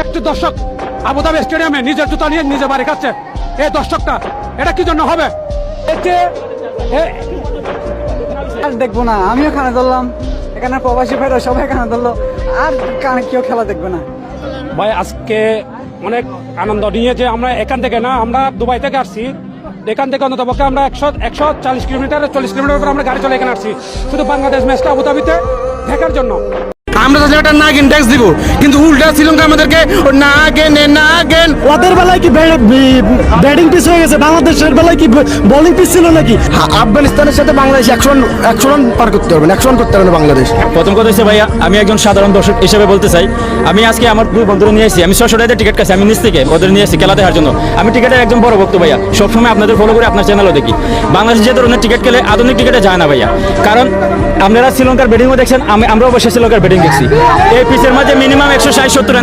একটি দর্শক আবুধাবি স্টেডিয়ামে নিজের জুতা নিয়ে নিজে বাড়ি খাচ্ছে। এই দর্শকটা এটা কি জন্য হবে? আর দেখবো না, আমিও খানা ধরলাম, এখানে প্রবাসী ভাইরা সবাই খানা ধরলো, আর কানে কেউ খেলা দেখবে না। ভাই আজকে অনেক আনন্দ নিয়েছে। আমরা এখান থেকে না, আমরা দুবাই থেকে আসছি। এখান থেকে অন্তত পক্ষে আমরা 140 কিলোমিটার 40 কিলোমিটার করে আমরা গাড়ি চলে এখানে আসছি শুধু বাংলাদেশ ম্যাচটা আবুধাবিতে দেখার জন্য। আমরা তো একটা নাগিন ট্যাক্স দিব, কিন্তু উল্টা শ্রীলঙ্কা আমাদেরকে নাগেন। ওদের বেলায় কি ব্যাটিং পিচ হয়ে গেছে, বাংলাদেশের বেলায় কি বোলিং পিচ ছিল নাকি? আফগানিস্তানের সাথে বাংলাদেশ 100 রান পার করতে পারবে না, 100 রান করতে পারবে না বাংলাদেশ। প্রথম কথা হচ্ছে ভাইয়া, আমি একজন সাধারণ দর্শক হিসেবে বলতে চাই, আমি আজকে আমার দুই বন্ধুরা নিয়ে এসেছি। আমি 600 টাকাতে টিকিট কাছে আমি নিচ থেকে ওদের নিয়ে এসেছি খেলা দেখার জন্য। আমি টিকিটের একজন বড় ভক্ত ভাইয়া, সবসময় আপনাদের ফলো করে আপনার চ্যানেলও দেখি। বাংলাদেশ যে ধরনের টিকিট খেলে আধুনিক টিকিটে যায় না ভাইয়া, কারণ আপনারা শ্রীলঙ্কার ব্যাটিংও দেখছেন, আমরাও অবশ্যই শ্রীলঙ্কার ব্যাটিং দেখছি। এই পিচের মাঝে মিনিমাম 160-170 রান